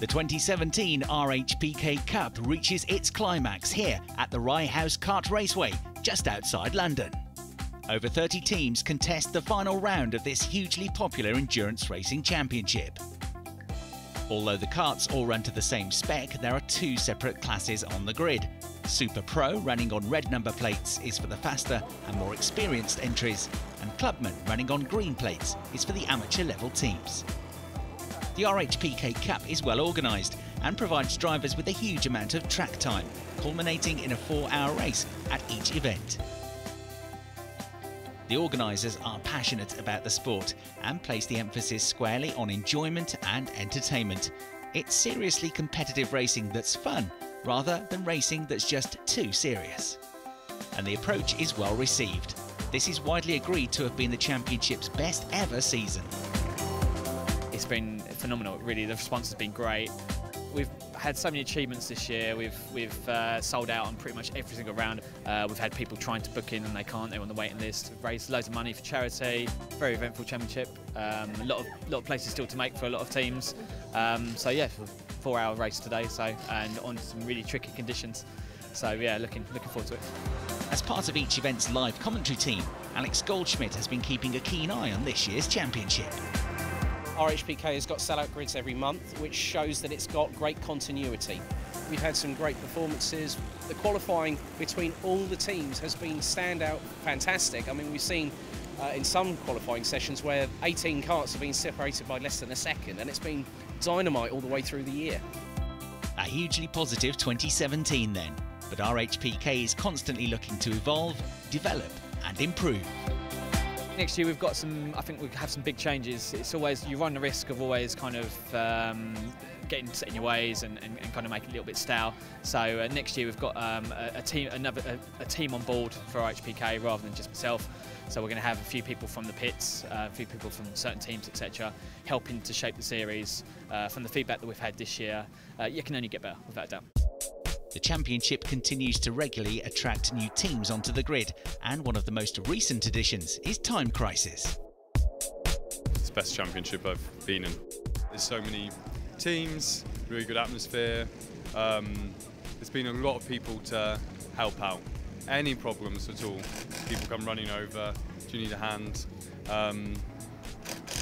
The 2017 RHPK Cup reaches its climax here at the Ryehouse Kart Raceway, just outside London. Over 30 teams contest the final round of this hugely popular endurance racing championship. Although the karts all run to the same spec, there are two separate classes on the grid. Super Pro, running on red number plates, is for the faster and more experienced entries, and Clubman, running on green plates, is for the amateur level teams. The RHPK Cup is well organised and provides drivers with a huge amount of track time, culminating in a 4-hour race at each event. The organisers are passionate about the sport and place the emphasis squarely on enjoyment and entertainment. It's seriously competitive racing that's fun, rather than racing that's just too serious. And the approach is well received. This is widely agreed to have been the championship's best ever season. It's been phenomenal, really. The response has been great. We've had so many achievements this year. We've sold out on pretty much every single round. We've had people trying to book in and they can't, they're on the waiting list. We've raised loads of money for charity. Very eventful championship. A lot of places still to make for a lot of teams. So yeah, 4-hour race today, and on some really tricky conditions. So yeah, looking forward to it. As part of each event's live commentary team, Alex Goldschmidt has been keeping a keen eye on this year's championship. RHPK has got sellout grids every month, which shows that it's got great continuity. We've had some great performances. The qualifying between all the teams has been standout fantastic. I mean, we've seen in some qualifying sessions where 18 karts have been separated by less than a second, and it's been dynamite all the way through the year. A hugely positive 2017 then, but RHPK is constantly looking to evolve, develop and improve. Next year we've got I think we have some big changes. It's always, you run the risk of always kind of getting set in your ways and kind of make it a little bit stale. So next year we've got a team on board for RHPK rather than just myself. So we're going to have a few people from the pits, a few people from certain teams, etc., helping to shape the series. From the feedback that we've had this year, you can only get better, without a doubt. The championship continues to regularly attract new teams onto the grid, and one of the most recent additions is Time Crisis. It's the best championship I've been in. There's so many teams, really good atmosphere. There's been a lot of people to help out. Any problems at all, people come running over. Do you need a hand?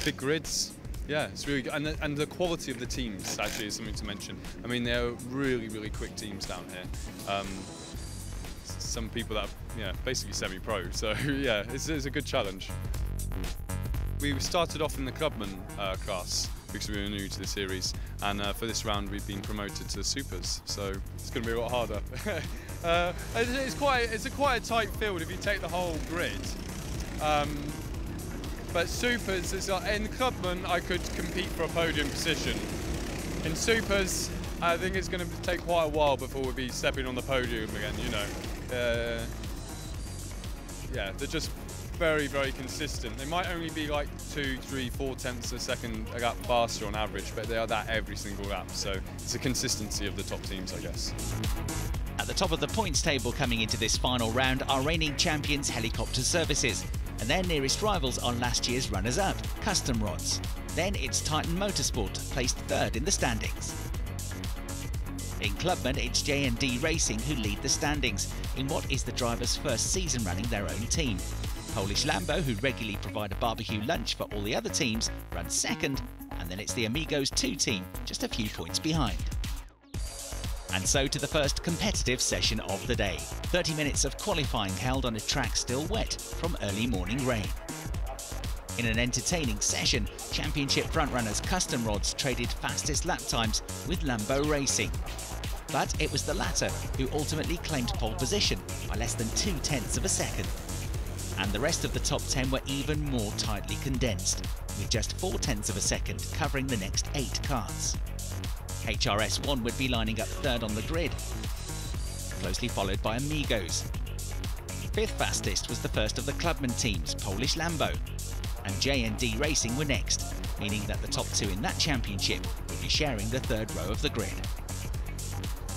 Big grids. Yeah, it's really good, and the quality of the teams actually is something to mention. I mean, they're really quick teams down here. Some people that are basically semi-pro, so yeah, it's a good challenge. We started off in the Clubman class because we were new to the series, and for this round we've been promoted to Supers, so it's going to be a lot harder. It's quite a tight field if you take the whole grid. But Supers, in Clubman I could compete for a podium position. In Supers, I think it's going to take quite a while before we'll be stepping on the podium again, you know. Yeah, they're just very consistent. They might only be like 2, 3, 4 tenths a second a lap faster on average, but they are that every single lap. So it's a consistency of the top teams, I guess. At the top of the points table coming into this final round are reigning champions Helicopter Services, and their nearest rivals are last year's runners-up, Custom Rods. Then it's Titan Motorsport, placed third in the standings. In Clubman, it's J&D Racing who lead the standings in what is the drivers' first season running their own team. Polish Lambo, who regularly provide a barbecue lunch for all the other teams, runs second, and then it's the Amigos 2 team, just a few points behind. And so to the first competitive session of the day. 30 minutes of qualifying held on a track still wet from early morning rain. In an entertaining session, championship frontrunners Custom Rods traded fastest lap times with Lambo Racing. But it was the latter who ultimately claimed pole position by less than 2 tenths of a second. And the rest of the top 10 were even more tightly condensed, with just 4 tenths of a second covering the next 8 karts. HRS1 would be lining up third on the grid, closely followed by Amigos. Fifth fastest was the first of the Clubman teams, Polish Lambo, and J&D Racing were next, meaning that the top 2 in that championship would be sharing the third row of the grid.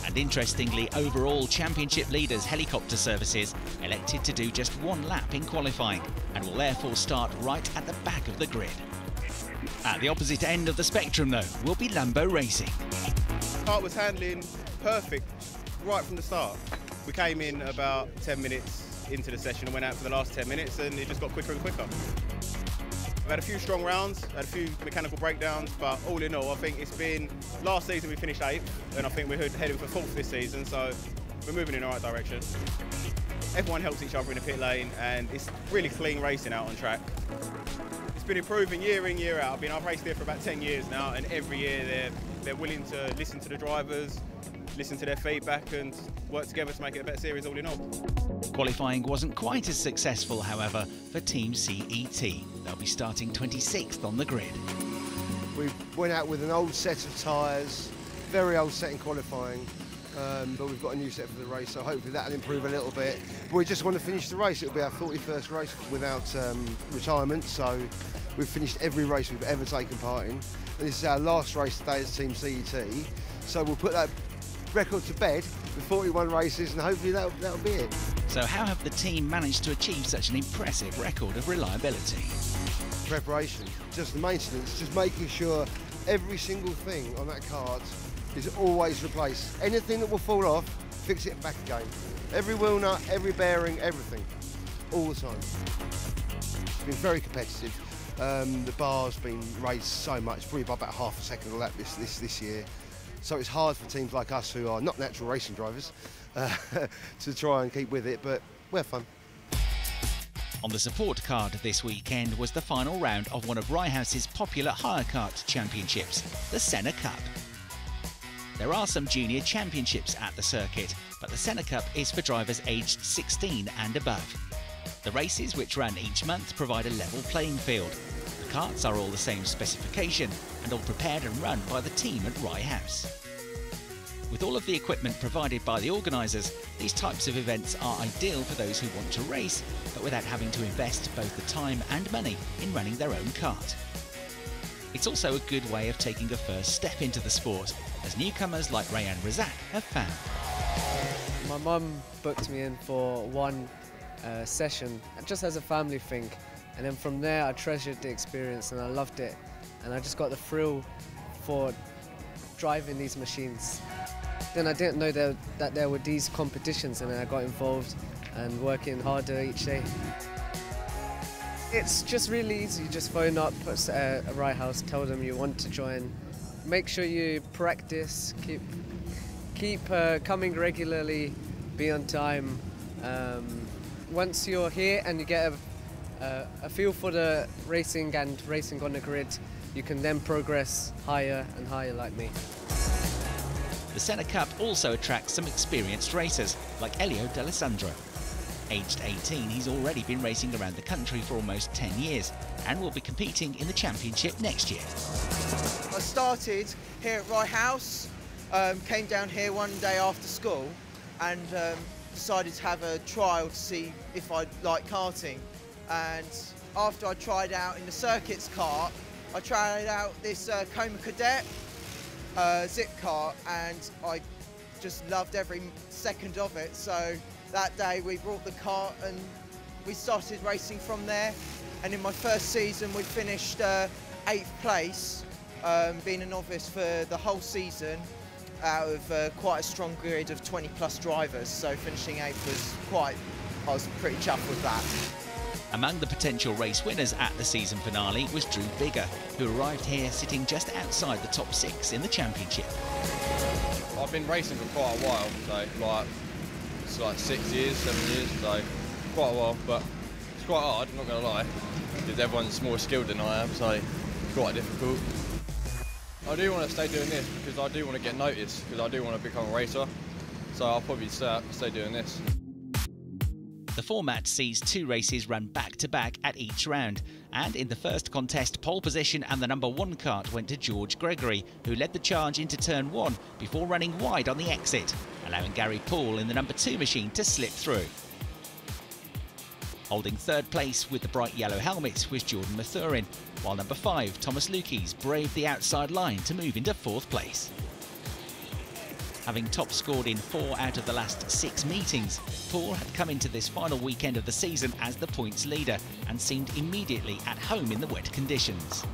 And interestingly, overall championship leaders Helicopter Services elected to do just 1 lap in qualifying and will therefore start right at the back of the grid. At the opposite end of the spectrum though will be Lambo Racing. Kart was handling perfect right from the start. We came in about 10 minutes into the session and went out for the last 10 minutes, and it just got quicker and quicker. We've had a few strong rounds, had a few mechanical breakdowns, but all in all, I think it's been, last season we finished 8th, and I think we're heading for 4th this season, so we're moving in the right direction. Everyone helps each other in the pit lane, and it's really clean racing out on track. It's been improving year in, year out. I've raced here for about 10 years now, and every year they're willing to listen to the drivers, listen to their feedback, and work together to make it a better series all in all. Qualifying wasn't quite as successful, however, for Team CET. They'll be starting 26th on the grid. We went out with an old set of tyres, very old set in qualifying, but we've got a new set for the race, so hopefully that'll improve a little bit. We just want to finish the race. It'll be our 41st race without retirement, so we've finished every race we've ever taken part in. And this is our last race today as Team CET, so we'll put that record to bed with 41 races, and hopefully that'll be it. So how have the team managed to achieve such an impressive record of reliability? Preparation, just the maintenance, just making sure every single thing on that kart is always replaced. Anything that will fall off, fix it back again. Every wheel nut, every bearing, everything, all the time. It's been very competitive. The bar's been raised so much, probably by about half a second a lap this year. So it's hard for teams like us who are not natural racing drivers to try and keep with it, but we're fun. On the support card this weekend was the final round of one of Ryehouse's popular hire kart championships, the Seneca Cup. There are some junior championships at the circuit, but the Seneca Cup is for drivers aged 16 and above. The races, which run each month, provide a level playing field. The karts are all the same specification and all prepared and run by the team at Ryehouse. With all of the equipment provided by the organisers, these types of events are ideal for those who want to race, but without having to invest both the time and money in running their own kart. It's also a good way of taking a first step into the sport, as newcomers like Ray and Razak have found. My mum booked me in for one session, just as a family thing, and then from there I treasured the experience and I loved it, and I just got the thrill for driving these machines. Then I didn't know that there were these competitions, and then I got involved and working harder each day. It's just really easy. You just phone up a Ryehouse, tell them you want to join. Make sure you practice, keep coming regularly, be on time. Once you're here and you get a feel for the racing and racing on the grid, you can then progress higher and higher like me. The Seneca Cup also attracts some experienced racers, like Elio D'Alessandro. Aged 18, he's already been racing around the country for almost 10 years and will be competing in the championship next year. I started here at Ryehouse, came down here one day after school and decided to have a trial to see if I like karting. And after I tried out in the circuits kart, I tried out this Coma Cadet zip kart, and I just loved every second of it. So that day we brought the kart and we started racing from there. And in my first season we finished 8th place, being a novice for the whole season out of quite a strong grid of 20 plus drivers. So finishing 8th I was pretty chuffed with that. Among the potential race winners at the season finale was Drew Bigger, who arrived here sitting just outside the top 6 in the championship. I've been racing for quite a while, so it's like 6 years, 7 years, so quite a while, but it's quite hard, I'm not going to lie, because everyone's more skilled than I am, so it's quite difficult. I do want to stay doing this because I do want to get noticed, because I do want to become a racer, so I'll probably stay doing this. The format sees 2 races run back-to-back at each round, and in the first contest, pole position and the number 1 kart went to George Gregory, who led the charge into turn 1 before running wide on the exit, allowing Gary Poole in the number 2 machine to slip through. Holding 3rd place with the bright yellow helmet was Jordan Mathurin, while number 5, Thomas Lukes, braved the outside line to move into 4th place. Having top scored in 4 out of the last 6 meetings, Paul had come into this final weekend of the season as the points leader and seemed immediately at home in the wet conditions.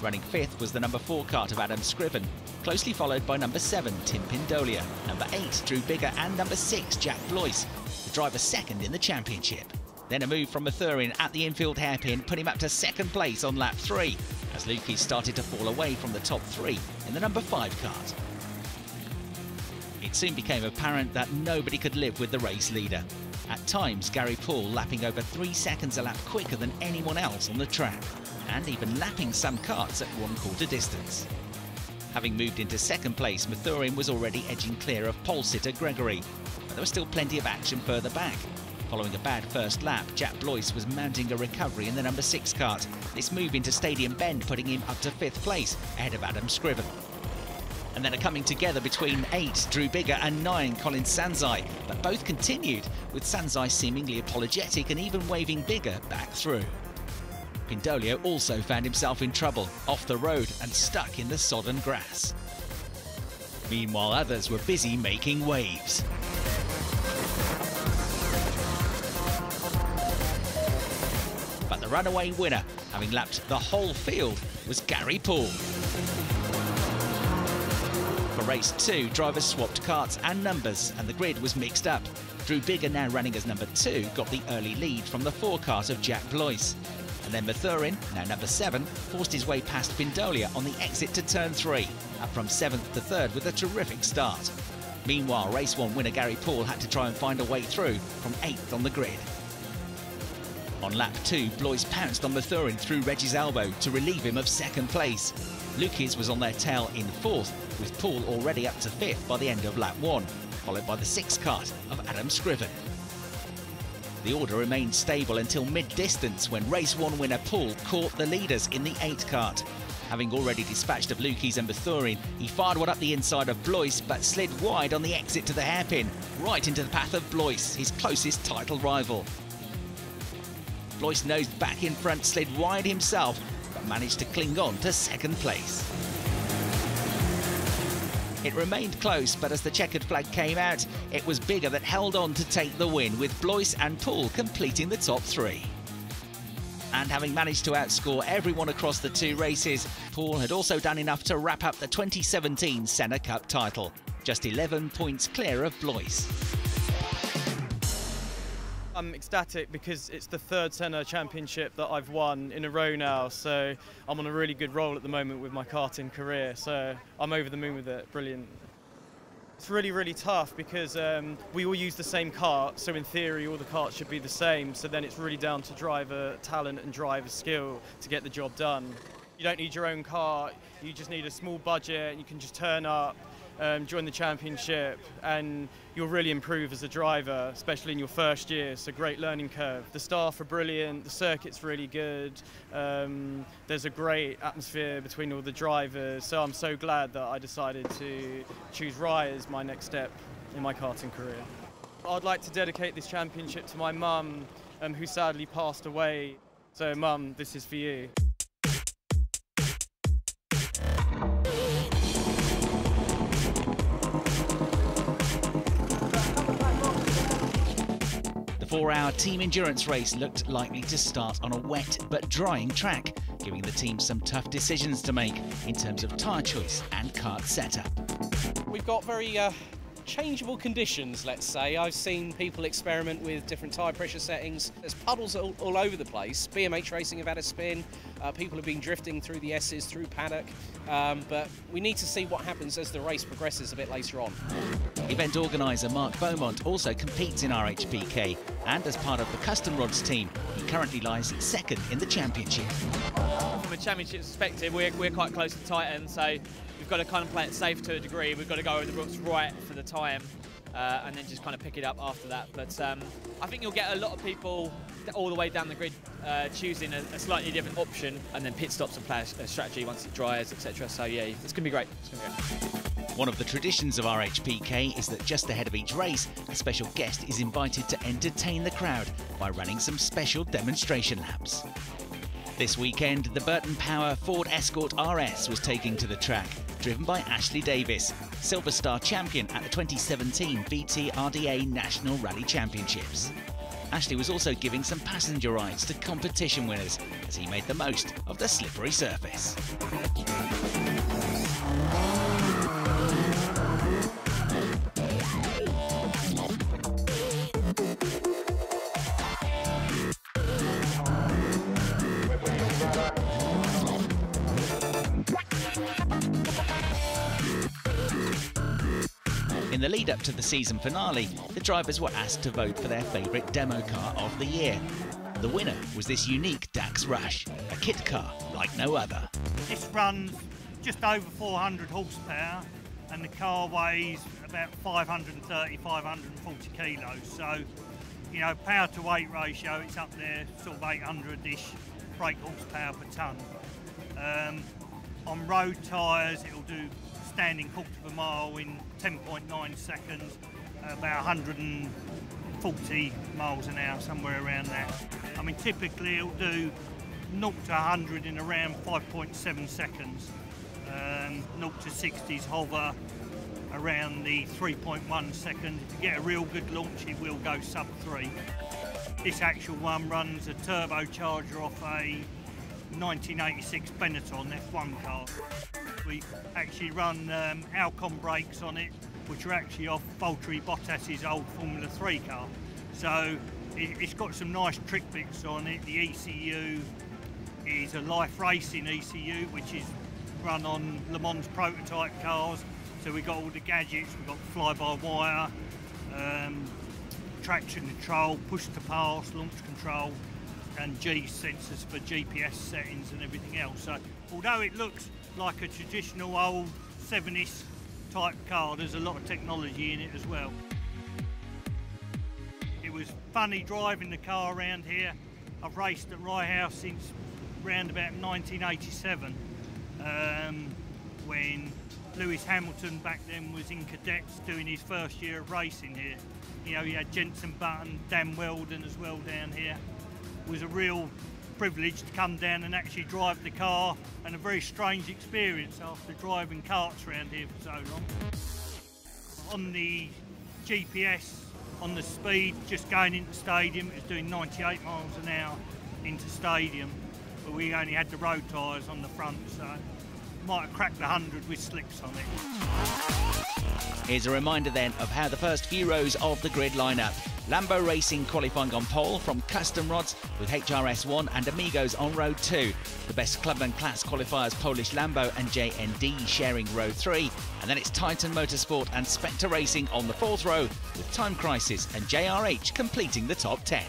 Running 5th was the number 4 kart of Adam Scriven, closely followed by number 7, Tim Pindolia, number 8, Drew Bigger, and number 6, Jack Blois, the driver 2nd in the championship. Then a move from Mathurin at the infield hairpin put him up to 2nd place on lap 3, as Lukey started to fall away from the top 3 in the number 5 kart. It soon became apparent that nobody could live with the race leader. At times, Gary Paul lapping over 3 seconds a lap quicker than anyone else on the track, and even lapping some karts at 1/4 distance. Having moved into 2nd place, Mathurin was already edging clear of pole sitter Gregory, but there was still plenty of action further back. Following a bad first lap, Jack Blois was mounting a recovery in the number 6 kart. This move into Stadium Bend putting him up to 5th place, ahead of Adam Scriven. And then a coming together between 8, Drew Bigger, and 9, Colin Sanzai, but both continued, with Sanzai seemingly apologetic and even waving Bigger back through. Pindolio also found himself in trouble, off the road and stuck in the sodden grass. Meanwhile, others were busy making waves. But the runaway winner, having lapped the whole field, was Gary Paul. For race 2, drivers swapped karts and numbers, and the grid was mixed up. Drew Bigger, now running as number 2, got the early lead from the 4 kart of Jack Blois. And then Mathurin, now number 7, forced his way past Pindolia on the exit to turn 3, up from 7th to 3rd with a terrific start. Meanwhile, race 1 winner Gary Paul had to try and find a way through from 8th on the grid. On lap 2, Blois pounced on Mathurin through Reggie's elbow to relieve him of 2nd place. Lukey's was on their tail in 4th, with Paul already up to 5th by the end of lap 1, followed by the 6 kart of Adam Scriven. The order remained stable until mid-distance when race 1 winner Paul caught the leaders in the 8 kart. Having already dispatched of Lukey's and Mathurin, he fired one up the inside of Blois but slid wide on the exit to the hairpin, right into the path of Blois, his closest title rival. Blois nosed back in front, slid wide himself, but managed to cling on to 2nd place. It remained close, but as the checkered flag came out, it was Bigger that held on to take the win, with Blois and Paul completing the top 3. And having managed to outscore everyone across the 2 races, Paul had also done enough to wrap up the 2017 Seneca Cup title, just 11 points clear of Blois. I'm ecstatic because it's the 3rd Seneca Championship that I've won in a row now, so I'm on a really good roll at the moment with my karting career, so I'm over the moon with it. Brilliant. It's really, really tough because we all use the same kart, so in theory all the karts should be the same, so then it's really down to driver talent and driver skill to get the job done. You don't need your own kart, you just need a small budget, and you can just turn up, join the championship, and you'll really improve as a driver, especially in your first year. It's a great learning curve. The staff are brilliant, the circuit's really good, there's a great atmosphere between all the drivers, so I'm so glad that I decided to choose Rye as my next step in my karting career. I'd like to dedicate this championship to my mum, who sadly passed away. So Mum, this is for you. The 4-hour team endurance race looked likely to start on a wet but drying track, giving the team some tough decisions to make in terms of tyre choice and kart setup. We've got very changeable conditions, let's say. I've seen people experiment with different tyre pressure settings. There's puddles all over the place. BMH Racing have had a spin. People have been drifting through the S's, through paddock. But we need to see what happens as the race progresses a bit later on. Event organiser Mark Beaumont also competes in RHPK, and as part of the Custom Rods team, he currently lies 2nd in the championship. From a championship perspective, we're quite close to Titan, so we've got to kind of play it safe to a degree. We've got to go over the roots right for the time, and then just kind of pick it up after that. But I think you'll get a lot of people all the way down the grid choosing a slightly different option, and then pit stops and play a strategy once it dries, etc. So yeah, it's going to be great. It's going to be great. One of the traditions of RHPK is that just ahead of each race, a special guest is invited to entertain the crowd by running some special demonstration laps. This weekend, the Burton Power Ford Escort RS was taking to the track, driven by Ashley Davis, Silver Star champion at the 2017 VT RDA National Rally Championships. Ashley was also giving some passenger rides to competition winners as he made the most of the slippery surface. In the lead up to the season finale, the drivers were asked to vote for their favourite demo car of the year. The winner was this unique Dax Rush, a kit car like no other. This runs just over 400 horsepower and the car weighs about 530, 540 kilos. So, you know, power to weight ratio, it's up there, sort of 800-ish brake horsepower per tonne. On road tyres, it'll do standing quarter of a mile in 10.9 seconds, about 140 miles an hour, somewhere around that. I mean, typically it'll do 0 to 100 in around 5.7 seconds. 0 to 60s hover around the 3.1 seconds. If you get a real good launch, it will go sub 3. This actual one runs a turbocharger off a 1986 Benetton F1 car. We actually run Alcon brakes on it, which are actually off Valtteri Bottas's old Formula 3 car. So it's got some nice trick bits on it. The ECU is a Life Racing ECU, which is run on Le Mans prototype cars. So we've got all the gadgets, we've got fly-by-wire, traction control, push-to-pass, launch control, and G sensors for GPS settings and everything else. So although it looks like a traditional old 7-ish type car, there's a lot of technology in it as well. It was funny driving the car around here. I've raced at Ryehouse since around about 1987, when Lewis Hamilton back then was in cadets doing his first year of racing here. You know, he had Jenson Button, Dan Weldon as well down here. It was a real privilege to come down and actually drive the car, and a very strange experience after driving karts around here for so long. On the GPS, on the speed, just going into stadium, it was doing 98 miles an hour into stadium, but we only had the road tyres on the front, so might have cracked the 100 with slicks on it. Here's a reminder then of how the first few rows of the grid line up. Lambo Racing qualifying on pole from Custom Rods with HRS1 and Amigos on row 2. The best club and class qualifiers Polish Lambo and JND sharing row 3. And then it's Titan Motorsport and Spectre Racing on the 4th row with Time Crisis and JRH completing the top 10.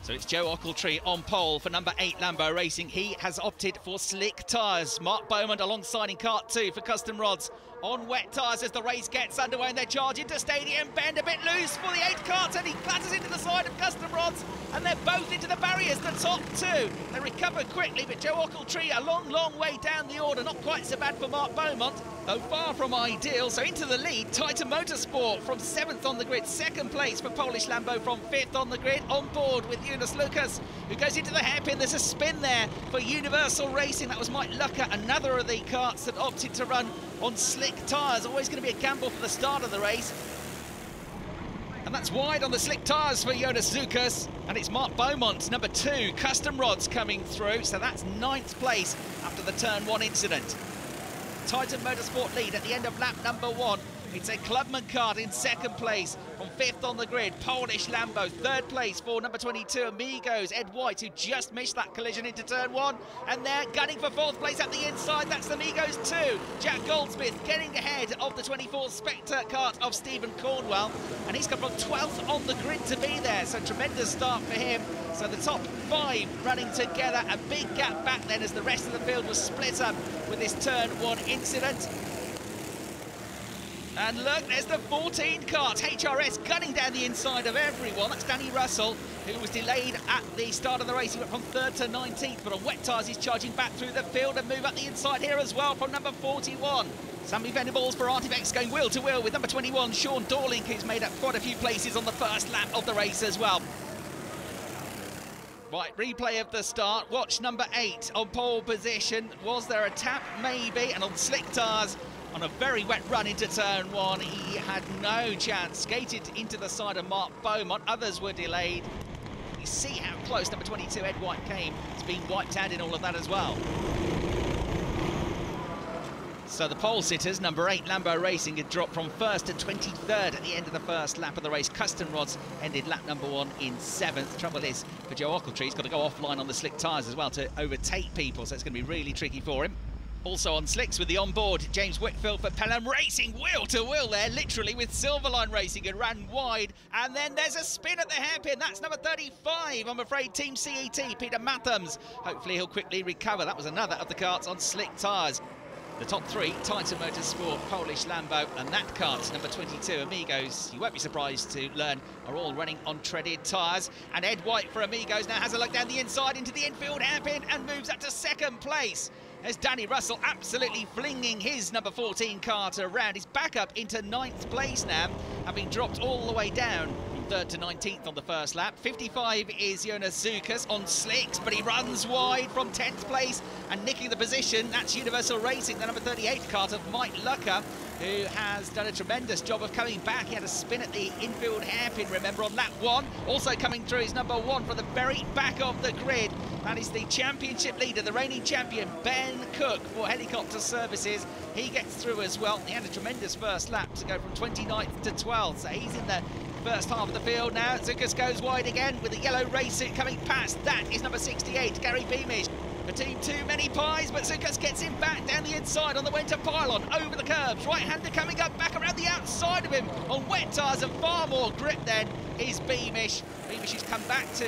So it's Joe Ochiltree on pole for number 8 Lambo Racing. He has opted for slick tyres. Mark Beaumont alongside in kart 2 for Custom Rods on wet tyres as the race gets underway, and they charge into stadium bend, a bit loose for the 8 karts, and he clatters into the side of Custom Rods, and they're both into the barriers, the top 2. They recover quickly, but Joe Ochiltree a long way down the order. Not quite so bad for Mark Beaumont, though far from ideal. So into the lead, Titan Motorsport from 7th on the grid. 2nd place for Polish Lambo from 5th on the grid. On board with Jonas Lucas, who goes into the hairpin. There's a spin there for Universal Racing. That was Mike Lucker, another of the karts that opted to run on slick tyres. Always going to be a gamble for the start of the race. And that's wide on the slick tyres for Jonas Lucas. And it's Mark Beaumont, number 2, Custom Rods coming through. So that's 9th place after the turn 1 incident. Titan Motorsport lead at the end of lap number 1. It's a Clubman kart in 2nd place from 5th on the grid. Polish Lambo, 3rd place for number 22, Amigos. Ed White, who just missed that collision into turn 1. And they're gunning for 4th place at the inside. That's Amigos 2. Jack Goldsmith getting ahead of the 24 Spectre kart of Stephen Cornwell. And he's come from 12th on the grid to be there. So tremendous start for him. So the top 5 running together. A big gap back then as the rest of the field was split up with this turn 1 incident. And look, there's the 14 kart. HRS gunning down the inside of everyone. That's Danny Russell, who was delayed at the start of the race. He went from 3rd to 19th, but on wet tyres, he's charging back through the field and move up the inside here as well from number 41. Sammy Venables for Artifex going wheel to wheel with number 21, Sean Dorlink, who's made up quite a few places on the first lap of the race as well. Right, replay of the start. Watch number 8 on pole position. Was there a tap? Maybe. And on slick tyres, on a very wet run into turn 1, he had no chance. Skated into the side of Mark Beaumont. Others were delayed. You see how close number 22 Ed White came. It's been wiped out in all of that as well. So the pole sitters, number 8 Lambo Racing, had dropped from 1st to 23rd at the end of the first lap of the race. Custom Rods ended lap number 1 in 7th. Trouble is, for Joe Ochiltree, he's got to go offline on the slick tyres as well to overtake people, so it's going to be really tricky for him. Also on slicks with the onboard, James Whitfield for Pelham Racing, wheel to wheel there, literally with Silverline Racing, and ran wide. And then there's a spin at the hairpin. That's number 35, I'm afraid, Team CET, Peter Mathams. Hopefully he'll quickly recover. That was another of the karts on slick tyres. The top 3, Titan Motorsport, Polish Lambo, and that kart, number 22, Amigos, you won't be surprised to learn, are all running on treaded tyres. And Ed White for Amigos now has a look down the inside into the infield hairpin and moves up to 2nd place. There's Danny Russell absolutely flinging his number 14 kart around. He's back up into 9th place now, having dropped all the way down from 3rd to 19th on the first lap. 55 is Jonas Zukas on slicks, but he runs wide from 10th place and nicking the position. That's Universal Racing, the number 38 kart of Mike Lucker, who has done a tremendous job of coming back. He had a spin at the infield hairpin, remember, on lap 1. Also coming through is number 1 from the very back of the grid. That is the championship leader, the reigning champion, Ben Cook for Helicopter Services. He gets through as well. He had a tremendous first lap to go from 29th to 12th, so he's in the first half of the field now. Zukas goes wide again with the yellow race suit coming past. That is number 68, Gary Beamish. Between too many pies, but Zukas gets him back down the inside on the way to pylon, over the curbs. Right-hander coming up, back around the outside of him on wet tyres, and far more grip then is Beamish. Beamish has come back to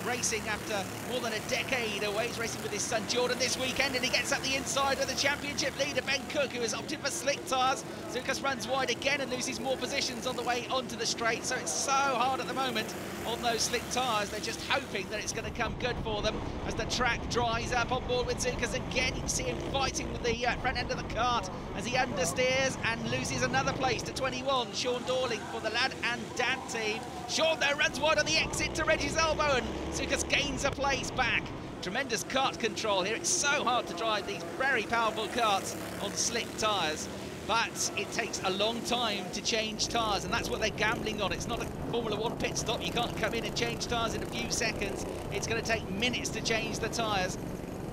racing after more than a decade away. He's racing with his son Jordan this weekend, and he gets up the inside of the championship leader, Ben Cook, who has opted for slick tyres. Zukas runs wide again and loses more positions on the way onto the straight, so it's so hard at the moment on those slick tyres. They're just hoping that it's going to come good for them as the track dries up on board with Zukas again. You can see him fighting with the front end of the kart as he understeers and loses another place to 21, Sean Dorling for the Lad and Dad team. Sean, though, runs wide on the exit to Reggie's elbow, and Zukas gains a place back. Tremendous kart control here. It's so hard to drive these very powerful karts on slick tyres, but it takes a long time to change tyres, and that's what they're gambling on. It's not a Formula 1 pit stop. You can't come in and change tyres in a few seconds. It's going to take minutes to change the tyres.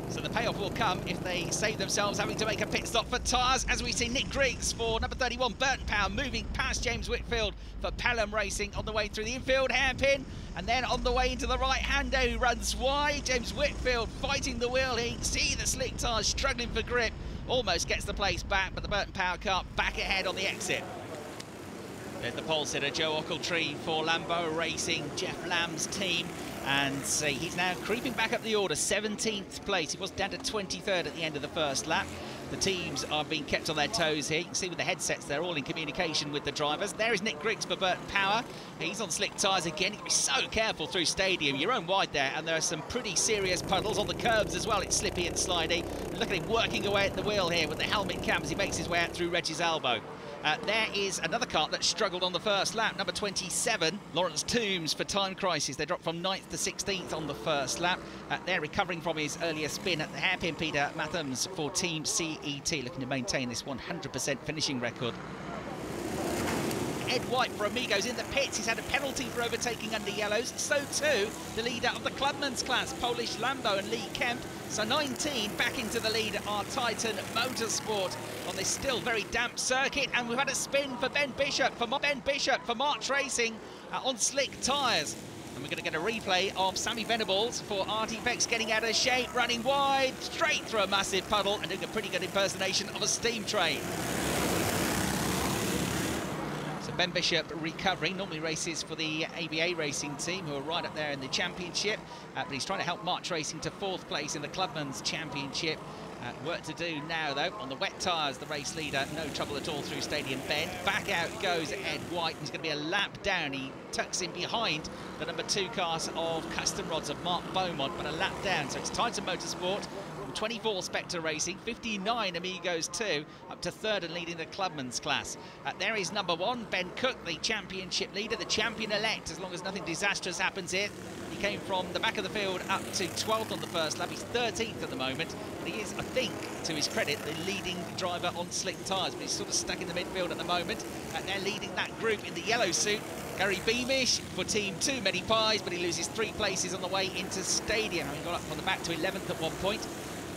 So the payoff will come if they save themselves having to make a pit stop for tyres, as we see Nick Griggs for number 31, Burton Power, moving past James Whitfield for Pelham Racing on the way through the infield hairpin, and then on the way into the right-hander who runs wide. James Whitfield fighting the wheel. He can see the slick tyres struggling for grip. Almost gets the place back, but the Burton Power car back ahead on the exit. Then the pole sitter, Joe Ochiltree for Lambo Racing, Jeff Lamb's team. And he's now creeping back up the order, 17th place. He was down to 23rd at the end of the first lap. The teams are being kept on their toes here. You can see with the headsets, they're all in communication with the drivers. There is Nick Griggs for Burton Power. He's on slick tyres again. You can be so careful through Stadium. You're on wide there, and there are some pretty serious puddles on the curbs as well. It's slippy and slidey. Look at him working away at the wheel here with the helmet cam as he makes his way out through Reggie's elbow. There is another kart that struggled on the first lap, number 27, Lawrence Toombs for Time Crisis. They dropped from 9th to 16th on the first lap. They're recovering from his earlier spin at the hairpin. Peter Mathams for Team CET, looking to maintain this 100% finishing record. Ed White for Amigos in the pits. He's had a penalty for overtaking under yellows. So too the leader of the Clubman's class, Polish Lambo, and Lee Kemp. So 19 back into the lead are Titan Motorsport on this still very damp circuit. And we've had a spin for Ben Bishop for March Racing on slick tyres. And we're going to get a replay of Sammy Venables for RHPK getting out of shape, running wide, straight through a massive puddle and doing a pretty good impersonation of a steam train. Ben Bishop recovering, normally races for the ABA Racing team, who are right up there in the championship, but he's trying to help March Racing to 4th place in the Clubman's Championship. Work to do now, though, on the wet tyres. The race leader, no trouble at all through Stadium Bend. Back out goes Ed White. He's going to be a lap down. He tucks in behind the number 2 cars of Custom Rods of Mark Beaumont, but a lap down. So it's Titan Motorsport. 24 Spectre Racing, 59 Amigos 2, up to 3rd and leading the Clubman's class. There is number 1, Ben Cook, the championship leader, the champion-elect, as long as nothing disastrous happens here. He came from the back of the field up to 12th on the first lap. He's 13th at the moment. But he is, I think, to his credit, the leading driver on slick tyres. But he's sort of stuck in the midfield at the moment. And they're leading that group in the yellow suit. Gary Beamish for Team 2, Many Pies, but he loses 3 places on the way into Stadium. He got up on the back to 11th at one point.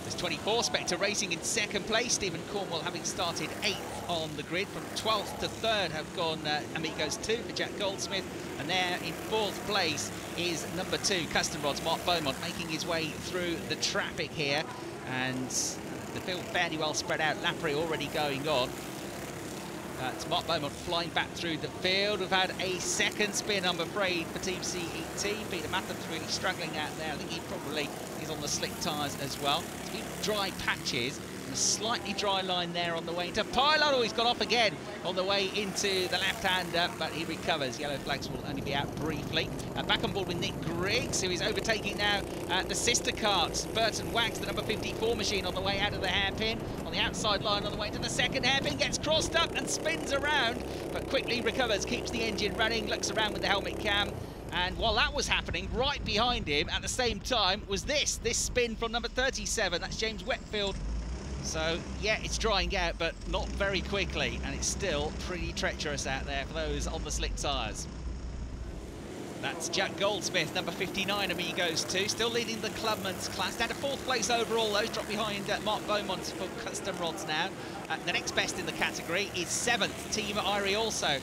There's 24, Spectre Racing in 2nd place. Stephen Cornwell having started 8th on the grid. From 12th to 3rd have gone Amigos 2 for Jack Goldsmith. And there in 4th place is number 2, Custom Rods, Mark Beaumont, making his way through the traffic here. And the field fairly well spread out. Lapri already going on. It's Mark Beaumont flying back through the field. We've had a second spin, I'm afraid, for Team CET. Peter Matham's really struggling out there. I think he probably is on the slick tyres as well. It's been dry patches and a slightly dry line there on the way into Pylon. Oh, he's got off again on the way into the left-hander, but he recovers. Yellow flags will only be out briefly. Back on board with Nick Griggs, who is overtaking now the sister carts. Burton Wags, the number 54 machine, on the way out of the hairpin. On the outside line on the way to the second hairpin, gets crossed up and spins around, but quickly recovers, keeps the engine running, looks around with the helmet cam. And while that was happening, right behind him at the same time was this spin from number 37. That's James Whetfield. So, yeah, it's drying out, but not very quickly, and it's still pretty treacherous out there for those on the slick tyres. That's Jack Goldsmith, number 59, Amigos 2, still leading the Clubman's class. Down to 4th place overall, those drop behind Mark Beaumont for Custom Rods now. The next best in the category is 7th, Team Irie also.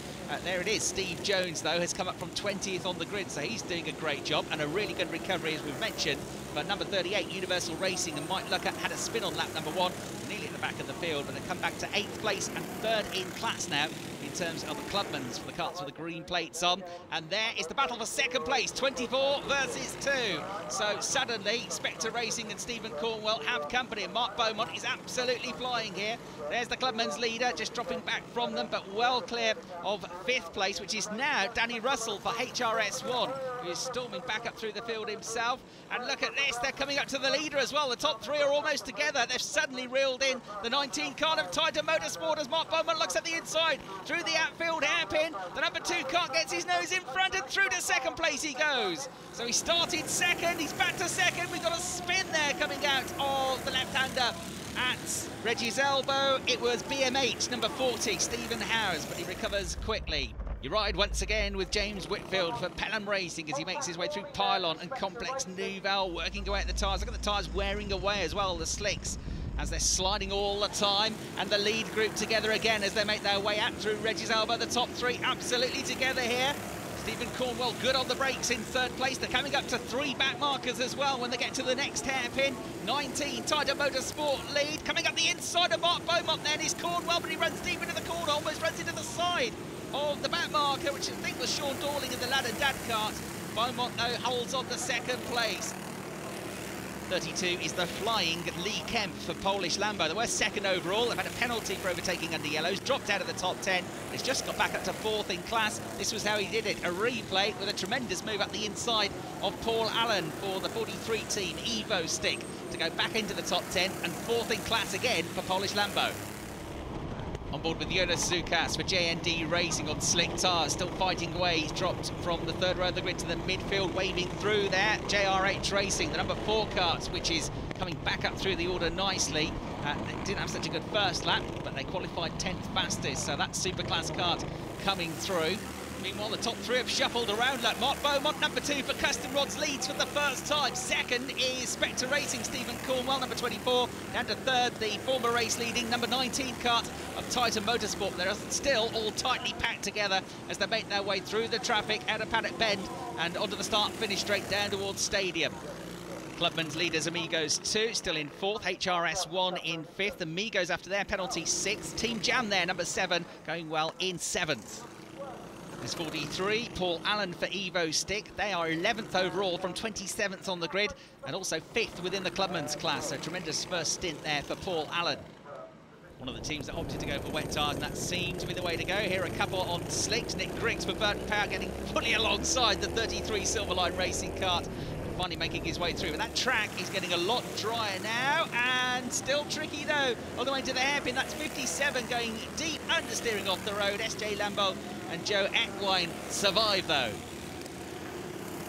There it is, Steve Jones, though, has come up from 20th on the grid, so he's doing a great job, and a really good recovery, as we've mentioned. But number 38, Universal Racing, and Mike Luckett had a spin on lap number 1, nearly at the back of the field, but they come back to 8th place and 3rd in class now in terms of the Clubmans for the carts with the green plates on. And there is the battle for 2nd place, 24 versus 2. So suddenly, Spectre Racing and Stephen Cornwell have company, and Mark Beaumont is absolutely flying here. There's the Clubman's leader, just dropping back from them, but well clear of 5th place, which is now Danny Russell for HRS1, who is storming back up through the field himself. And look at this, they're coming up to the leader as well. The top 3 are almost together. They've suddenly reeled in the 19 cart of Titan Motorsport as Mark Beaumont looks at the inside through the outfield hairpin. The number 2 cart gets his nose in front and through to 2nd place he goes. So he started 2nd, he's back to 2nd. We've got a spin there coming out of the left-hander at Reggie's elbow. It was BMH number 40, Stephen Howes, but he recovers quickly. You ride once again with James Whitfield for Pelham Racing as he makes his way through Pylon and Complex Nouvelle, working away at the tyres. Look at the tyres wearing away as well, the slicks, as they're sliding all the time. And the lead group together again as they make their way out through Reggie's elbow. The top 3 absolutely together here. Stephen Cornwell good on the brakes in 3rd place. They're coming up to 3 back markers as well when they get to the next hairpin. 19, Titan Motorsport lead. Coming up the inside of Mark Beaumont then is Cornwell, but he runs deep into the corner, almost runs into the side of the back marker, which I think was Sean Dorling in the lad and dad cart. Beaumont, though, holds on to 2nd place. 32 is the flying Lee Kemp for Polish Lambo. They were 2nd overall. They've had a penalty for overtaking under yellows, dropped out of the top 10. He's just got back up to 4th in class. This was how he did it. A replay with a tremendous move up the inside of Paul Allen for the 43 team Evo stick to go back into the top 10 and 4th in class again for Polish Lambo. On board with Jonas Zukas for JND Racing on slick tyres, still fighting away. He's dropped from the 3rd row of the grid to the midfield, waving through there. JRH Racing, the number 4 cart, which is coming back up through the order nicely. They didn't have such a good first lap, but they qualified 10th fastest, so that's Superclass cart coming through. Meanwhile, the top 3 have shuffled around. Like Mark Beaumont, number 2 for Custom Rods, leads for the first time. 2nd is Spectre Racing, Stephen Cornwell, number 24. Down to 3rd, the former race leading number 19 cart of Titan Motorsport. They're still all tightly packed together as they make their way through the traffic out of Paddock Bend and onto the start-finish straight down towards Stadium. Clubman's leaders, Amigos 2, still in 4th, HRS1 in 5th, Amigos after their penalty 6th, Team Jam there, number 7, going well in 7th. There's 43, Paul Allen for Evo Stick. They are 11th overall from 27th on the grid and also 5th within the Clubman's class. So tremendous first stint there for Paul Allen. One of the teams that opted to go for wet tyres, and that seemed to be the way to go. Here are a couple on slicks. Nick Griggs for Burton Power getting fully alongside the 33 Silverline Racing cart. Finally making his way through. And that track is getting a lot drier now, and still tricky though all the way to the hairpin. That's 57 going deep, understeering off the road. SJ Lambo and Joe Equine survive though.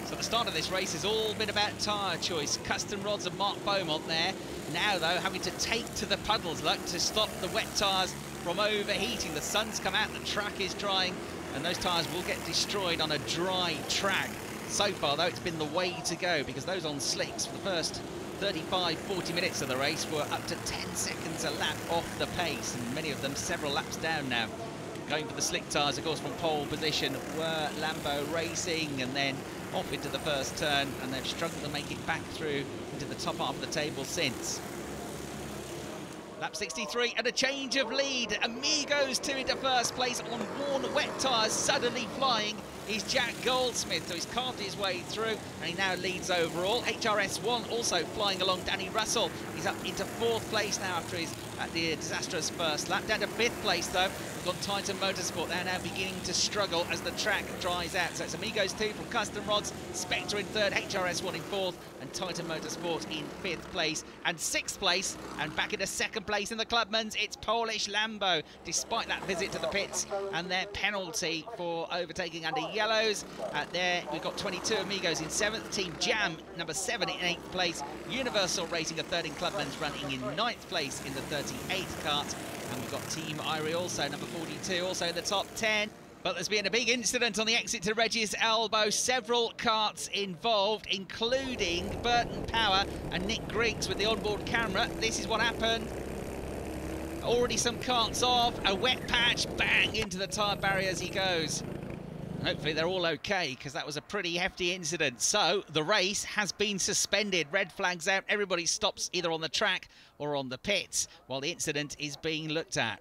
So the start of this race has all been about tyre choice. Custom Rods and Mark Beaumont there. Now, though, having to take to the puddles, look, to stop the wet tyres from overheating. The sun's come out, the track is drying, and those tyres will get destroyed on a dry track. So far, though, it's been the way to go, because those on slicks for the first 35, 40 minutes of the race were up to 10 seconds a lap off the pace, and many of them several laps down now. Going for the slick tyres, of course, from pole position were Lambo Racing, and then off into the first turn, and they've struggled to make it back through into the top half of the table since. Lap 63 and a change of lead. Amigos 2 into first place on worn wet tyres. Suddenly flying is Jack Goldsmith, so he's carved his way through and he now leads overall. HRS1 also flying along Danny Russell. He's up into 4th place now after his the disastrous first lap. Down to 5th place though. We've got Titan Motorsport. They're now beginning to struggle as the track dries out. So it's Amigos 2 from Custom Rods, Spectre in 3rd, HRS1 in 4th, and Titan Motorsport in 5th place and 6th place. And back into 2nd place in the Clubman's, it's Polish Lambo, despite that visit to the pits and their penalty for overtaking under yellows. There we've got 22 Amigos in 7th, Team Jam number 7 in 8th place, Universal Racing a 3rd in Clubman's, running in 9th place in the 38th kart, and we've got Team Irie also number 42 also in the top 10. But there's been a big incident on the exit to Reggie's Elbow. Several karts involved, including Burton Power and Nick Griggs with the onboard camera. This is what happened. Already some karts off, a wet patch, bang, into the tyre barrier as he goes. Hopefully they're all okay, because that was a pretty hefty incident. So the race has been suspended. Red flags out. Everybody stops either on the track or on the pits while the incident is being looked at.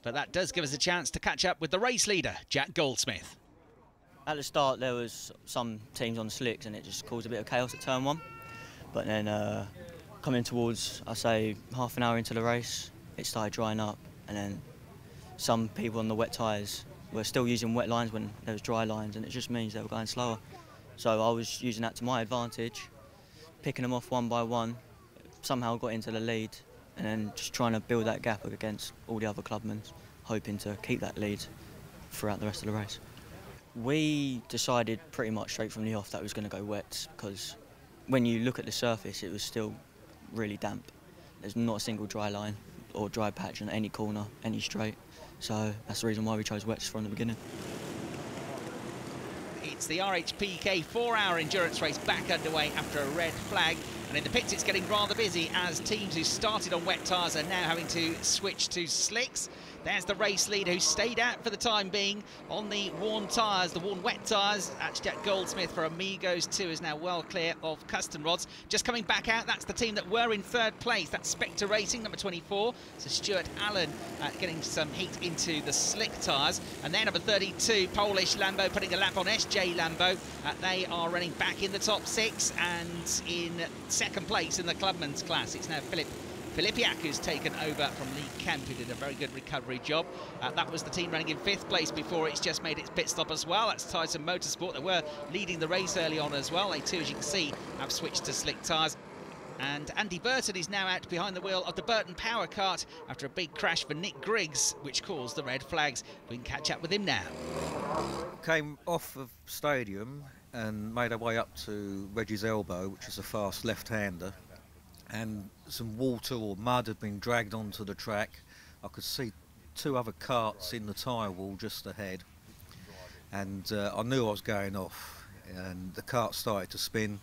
But that does give us a chance to catch up with the race leader, Jack Goldsmith. At the start, there was some teams on the slicks, and it just caused a bit of chaos at turn 1. But then coming towards, I say, half an hour into the race, it started drying up, and then some people on the wet tyres were still using wet lines when there was dry lines, and it just means they were going slower. So I was using that to my advantage, picking them off one by one, somehow got into the lead, and then just trying to build that gap against all the other clubmen, hoping to keep that lead throughout the rest of the race. We decided pretty much straight from the off that it was going to go wet, because when you look at the surface, it was still really damp. There's not a single dry line or dry patch in any corner, any straight. So that's the reason why we chose wets from the beginning. It's the RHPK 4-hour endurance race back underway after a red flag. And in the pits, it's getting rather busy as teams who started on wet tyres are now having to switch to slicks. There's the race leader who stayed out for the time being on the worn tyres, the worn wet tyres. That's Jack Goldsmith for Amigos 2 is now well clear of Custom Rods. Just coming back out, that's the team that were in 3rd place. That's Spectre Racing, number 24. So Stuart Allen getting some heat into the slick tyres. And then number 32, Polish Lambo, putting a lap on SJ Lambo. They are running back in the top 6 and in 2nd place in the Clubman's class. It's now Filipiak who's taken over from Lee Kemp, who did a very good recovery job. That was the team running in 5th place before it's just made its pit stop as well. That's Titan Motorsport. They were leading the race early on as well. They too, as you can see, have switched to slick tyres. And Andy Burton is now out behind the wheel of the Burton Power kart after a big crash for Nick Griggs, which caused the red flags. We can catch up with him now. Came off of stadium and made our way up to Reggie's Elbow, which is a fast left-hander. And some water or mud had been dragged onto the track. I could see 2 other karts in the tyre wall just ahead, and I knew I was going off, and the kart started to spin,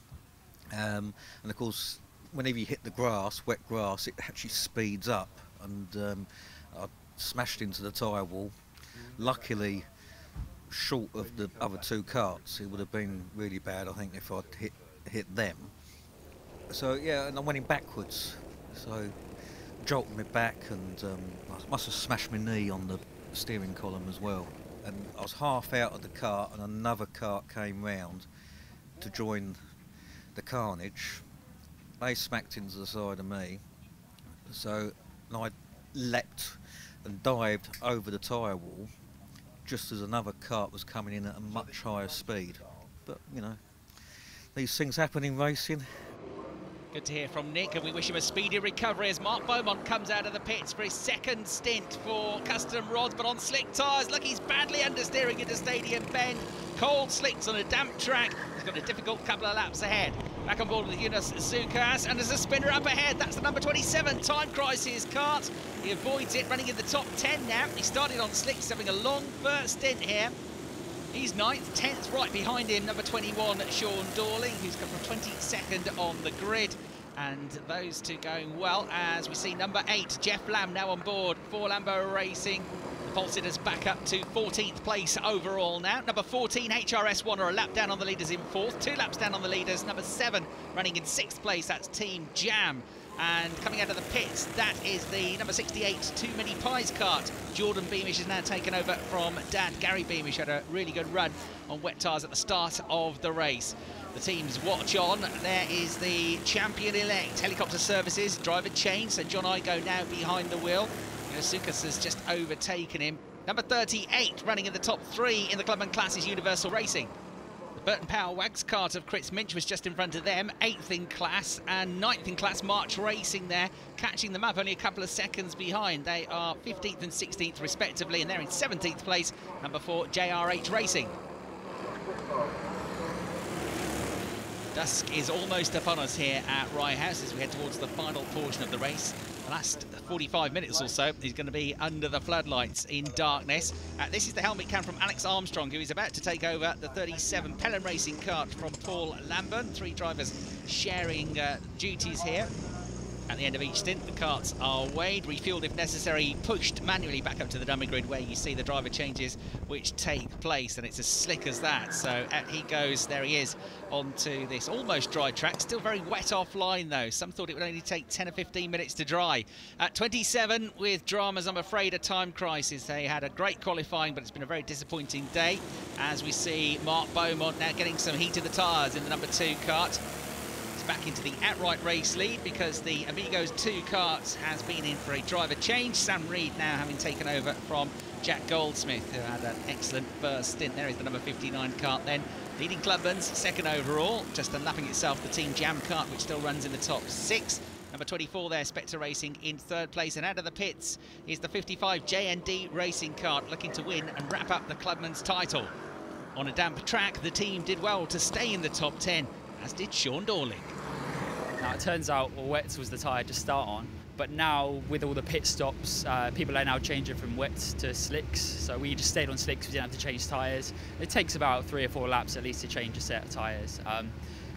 and of course whenever you hit the grass, wet grass, it actually speeds up, and I smashed into the tyre wall. Luckily short of the other 2 karts. It would have been really bad, I think, if I'd hit them. So yeah, and I went in backwards, so jolted me back, and I must have smashed my knee on the steering column as well. And I was half out of the cart, and another cart came round to join the carnage. They smacked into the side of me, so I leapt and dived over the tyre wall just as another cart was coming in at a much higher speed. But you know, these things happen in racing. Good to hear from Nick, and we wish him a speedy recovery as Mark Beaumont comes out of the pits for his second stint for custom rods, but on slick tyres. Look, he's badly understeering into Stadium Bend. Cold slicks on a damp track. He's got a difficult couple of laps ahead. Back on board with Yunus Zukas, and there's a spinner up ahead. That's the number 27, Time Crisis kart. He avoids it, running in the top 10 now. He started on slicks, having a long first stint here. He's 9th, 10th right behind him, number 21, Sean Dorling, who's come from 22nd on the grid. And those two going well as we see number 8, Jeff Lamb, now on board for Lambo Racing. The Polsiders back up to 14th place overall now. Number 14, HRS1 are a lap down on the leaders in 4th, 2 laps down on the leaders. Number 7 running in 6th place, that's Team Jam. And coming out of the pits, that is the number 68 Too Many Pies kart. Jordan Beamish has now taken over from Dad. Gary Beamish had a really good run on wet tyres at the start of the race. The teams watch on. There is the champion-elect Helicopter Services driver change, so John Igo now behind the wheel. Sukas has just overtaken him. Number 38 running in the top 3 in the Clubman class is Universal Racing. Burton Power Wags kart of Chris Minch was just in front of them, 8th in class, and 9th in class March Racing there, catching them up only a couple of seconds behind. They are 15th and 16th respectively, and they're in 17th place, number 4 JRH Racing. Dusk is almost upon us here at Ryehouse as we head towards the final portion of the race. The last 45 minutes or so is going to be under the floodlights in darkness. This is the helmet cam from Alex Armstrong, who is about to take over the 37 Pelham Racing kart from Paul Lamburn. 3 drivers sharing duties here. At the end of each stint, the karts are weighed, refueled if necessary, pushed manually back up to the dummy grid where you see the driver changes which take place, and it's as slick as that. So out he goes, there he is, onto this almost dry track. Still very wet offline though. Some thought it would only take 10 or 15 minutes to dry. At 27 with dramas, I'm afraid, a Time Crisis. They had a great qualifying, but it's been a very disappointing day as we see Mark Beaumont now getting some heat in the tyres in the number 2 kart. Back into the outright race lead because the Amigos 2 kart has been in for a driver change. Sam Reed now having taken over from Jack Goldsmith, who had an excellent first stint. There is the number 59 kart then. Leading Clubman's second overall, just unlapping itself the Team Jam kart, which still runs in the top 6. Number 24 there, Spectre Racing in 3rd place, and out of the pits is the 55 JND Racing kart, looking to win and wrap up the Clubman's title. On a damp track, the team did well to stay in the top 10, as did Sean Dorling. Now it turns out wets was the tyre to start on, but now with all the pit stops, people are now changing from wets to slicks, so we just stayed on slicks, we didn't have to change tyres. It takes about 3 or 4 laps at least to change a set of tyres.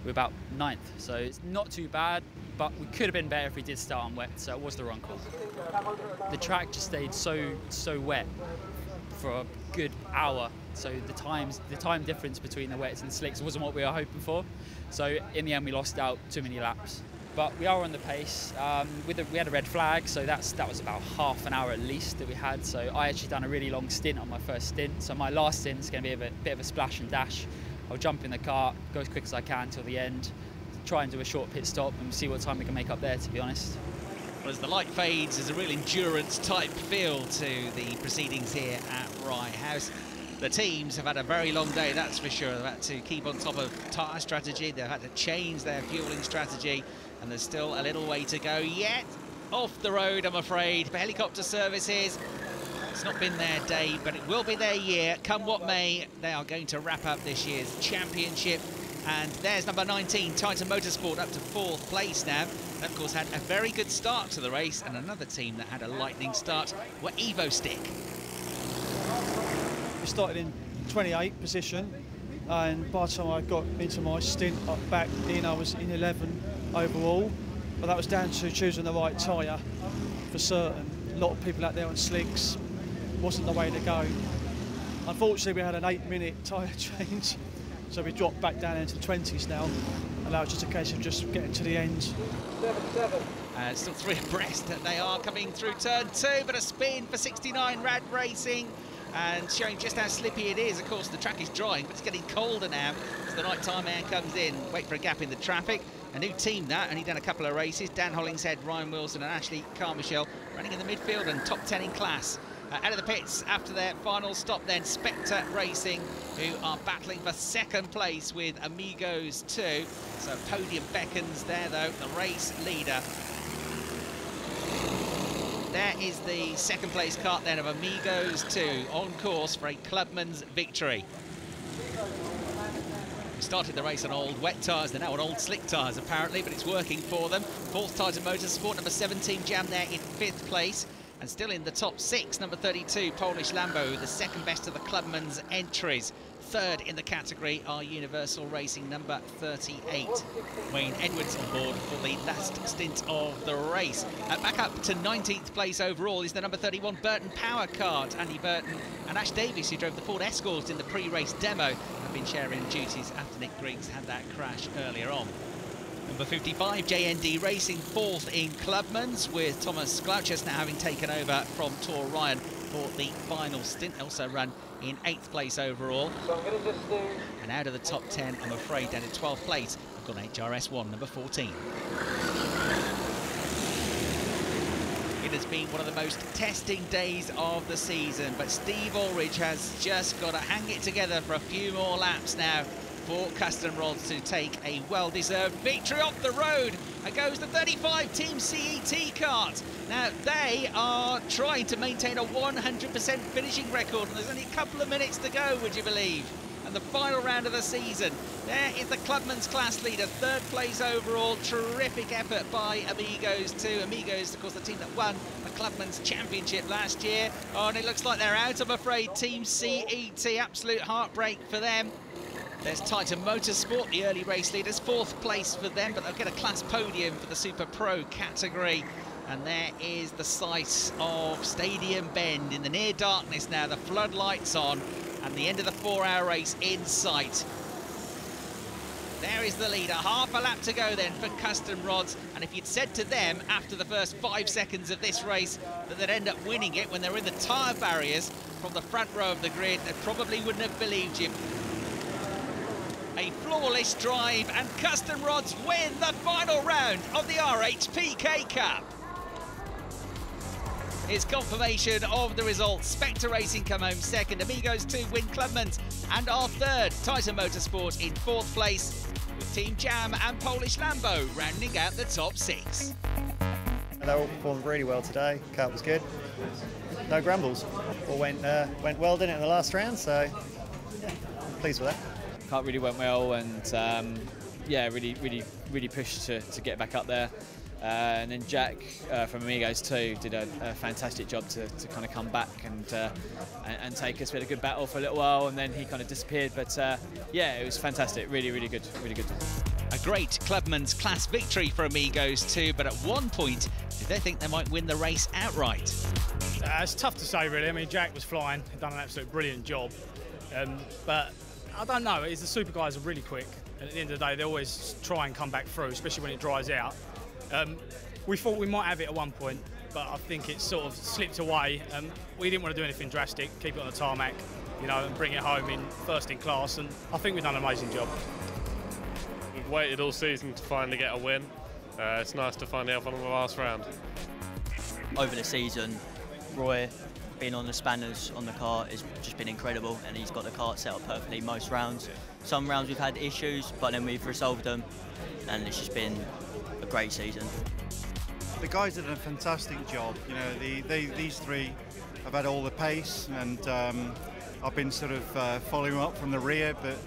We're about 9th, so it's not too bad, but we could have been better if we did start on wet, so it was the wrong call. The track just stayed so wet for a good hour, so the time difference between the wets and slicks wasn't what we were hoping for. So in the end we lost out too many laps. But we are on the pace. We had a red flag, so that was about half an hour at least that we had. So I actually done a really long stint on my first stint. So my last stint is going to be a bit of a splash and dash. I'll jump in the car, go as quick as I can till the end, try and do a short pit stop and see what time we can make up there, to be honest. Well, as the light fades, there's a real endurance type feel to the proceedings here at Ryehouse. The teams have had a very long day, that's for sure. They've had to keep on top of tyre strategy, they've had to change their fueling strategy, and there's still a little way to go yet. Off the road, I'm afraid, for Helicopter Services. It's not been their day, but it will be their year. Come what may, they are going to wrap up this year's championship. And there's number 19, Titan Motorsport, up to 4th place now. They, of course, had a very good start to the race, and another team that had a lightning start were Evo Stick. We started in 28th position, and by the time I got into my stint back in, I was in 11 overall, but that was down to choosing the right tyre for certain. A lot of people out there on slicks, wasn't the way to go. Unfortunately, we had an 8-minute tyre change, so we dropped back down into the 20s now, and that was just a case of just getting to the end. Still 3 abreast. They are coming through turn 2, but a spin for 69 Rad Racing, and showing just how slippy it is. Of course, the track is drying, but it's getting colder now as the nighttime air comes in. Wait for a gap in the traffic. A new team that, only done a couple of races. Dan Hollingshead, Ryan Wilson and Ashley Carmichael running in the midfield and top 10 in class. Out of the pits after their final stop then, Spectre Racing, who are battling for second place with Amigos 2. So podium beckons there though, the race leader. There is the second place kart then of Amigos 2, on course for a clubman's victory. We started the race on old wet tyres, they're now on old slick tyres apparently, but it's working for them. Fourth Titan Motorsport, number 17 Jam there in 5th place. And still in the top 6, number 32 Polish Lambo, the second best of the clubman's entries. Third in the category are Universal Racing number 38. Wayne Edwards on board for the last stint of the race. Back up to 19th place overall is the number 31 Burton Power Kart. Andy Burton and Ash Davies, who drove the Ford Escort in the pre-race demo, have been sharing duties after Nick Griggs had that crash earlier on. Number 55, JND Racing, 4th in Clubman's, with Thomas Glauchus now having taken over from Tor Ryan for the final stint. Also run in 8th place overall. And out of the top 10, I'm afraid, down in 12th place, I've got HRS1, number 14. It has been one of the most testing days of the season, but Steve Ulrich has just got to hang it together for a few more laps now for Custom Rods to take a well-deserved victory off the road. And goes the 35 Team CET kart. Now, they are trying to maintain a 100% finishing record, and there's only a couple of minutes to go, would you believe? And the final round of the season. There is the Clubman's class leader, 3rd place overall. Terrific effort by Amigos 2. Amigos, of course, the team that won the Clubman's Championship last year. Oh, and it looks like they're out, I'm afraid. Team CET, absolute heartbreak for them. There's Titan Motorsport, the early race leaders, 4th place for them, but they'll get a class podium for the Super Pro category. And there is the site of Stadium Bend in the near darkness now, the floodlights on, and the end of the 4-hour race in sight. There is the leader, half a lap to go then for Custom Rods, and if you'd said to them after the first 5 seconds of this race that they'd end up winning it when they're in the tyre barriers from the front row of the grid, they probably wouldn't have believed you. A flawless drive, and Custom Rods win the final round of the RHPK Cup. It's confirmation of the results. Spectre Racing come home 2nd, Amigos 2 win Clubman's, and our 3rd, Titan Motorsport in 4th place, with Team Jam and Polish Lambo rounding out the top 6. They all performed really well today. Kart was good. No grumbles. All went well, didn't it, in the last round? So, yeah, I'm pleased with that. Kart really went well, and yeah, really pushed to get back up there. And then Jack from Amigos 2 did a fantastic job to kind of come back and take us. We had a good battle for a little while, and then he kind of disappeared. But yeah, it was fantastic. Really good. A great Clubman's class victory for Amigos 2, but at one point, did they think they might win the race outright? It's tough to say, really. I mean, Jack was flying, he'd done an absolute brilliant job. But I don't know, the super guys are really quick, and at the end of the day, they always try and come back through, especially when it dries out. We thought we might have it at one point, but I think it sort of slipped away. We didn't want to do anything drastic, keep it on the tarmac, you know, and bring it home in first in class, and I think we've done an amazing job. We've waited all season to finally get a win. It's nice to finally have one on the last round. Over the season, Roy being on the spanners on the kart has just been incredible, and he's got the kart set up perfectly most rounds. Some rounds we've had issues, but then we've resolved them, and it's just been a great season. The guys did a fantastic job. You know, these three have had all the pace, and I've been sort of following up from the rear, but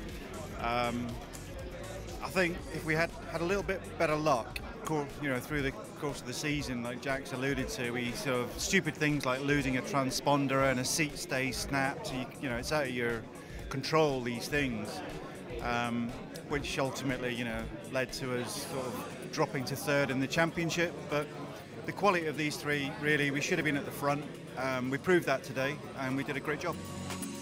I think if we had a little bit better luck, you know, through the course of the season, like Jack's alluded to, we sort of stupid things like losing a transponder and a seat stay snapped. So you know, it's out of your control, these things, which ultimately, you know, led to us sort of dropping to 3rd in the championship. But the quality of these three, really, we should have been at the front. We proved that today, and we did a great job.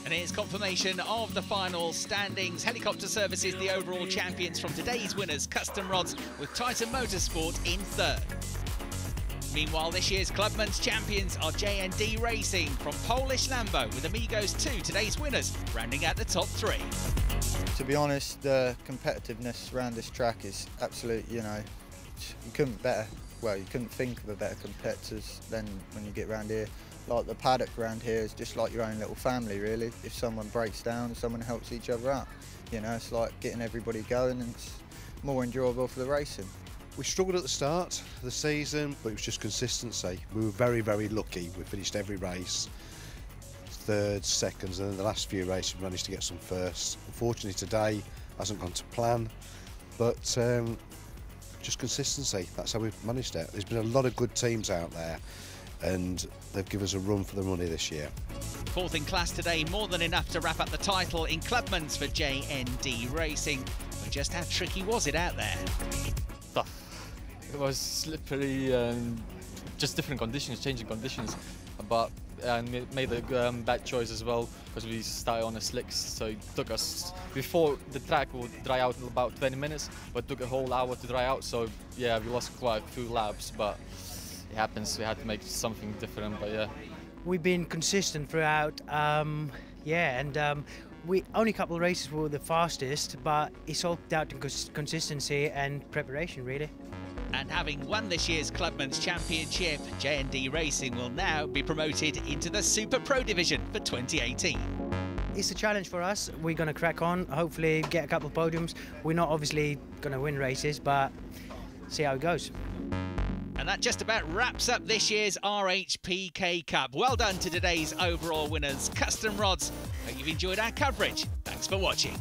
And it's confirmation of the final standings. Helicopter Services, the overall champions from today's winners, Custom Rods, with Titan Motorsport in 3rd. Meanwhile, this year's Clubman's champions are JND Racing from Polish Lambo, with Amigos 2, today's winners, rounding out the top 3. To be honest, the competitiveness around this track is absolute, you know, you couldn't think of a better competitors than when you get around here. Like the paddock around here is just like your own little family, really. If someone breaks down, someone helps each other out. You know, it's like getting everybody going, and it's more enjoyable for the racing. We struggled at the start of the season, but it was just consistency. We were very, very lucky. We finished every race thirds, seconds, and in the last few races we managed to get some firsts. Unfortunately today hasn't gone to plan, but just consistency. That's how we've managed it. There's been a lot of good teams out there, and they've given us a run for the money this year. Fourth in class today, more than enough to wrap up the title in Clubman's for JND Racing. But just how tricky was it out there? Tough. It was slippery and just different conditions, changing conditions. But made a bad choice as well, because we started on the slicks, so it took us, before the track would dry out in about 20 minutes, but it took a whole hour to dry out, so yeah, we lost quite a few laps, but it happens, we had to make something different, but yeah. We've been consistent throughout, we only a couple of races were the fastest, but it's all down to consistency and preparation, really. And having won this year's Clubman's Championship, JND Racing will now be promoted into the Super Pro Division for 2018. It's a challenge for us. We're going to crack on, hopefully get a couple of podiums. We're not obviously going to win races, but see how it goes. And that just about wraps up this year's RHPK Cup. Well done to today's overall winners, Custom Rods. Hope you've enjoyed our coverage. Thanks for watching.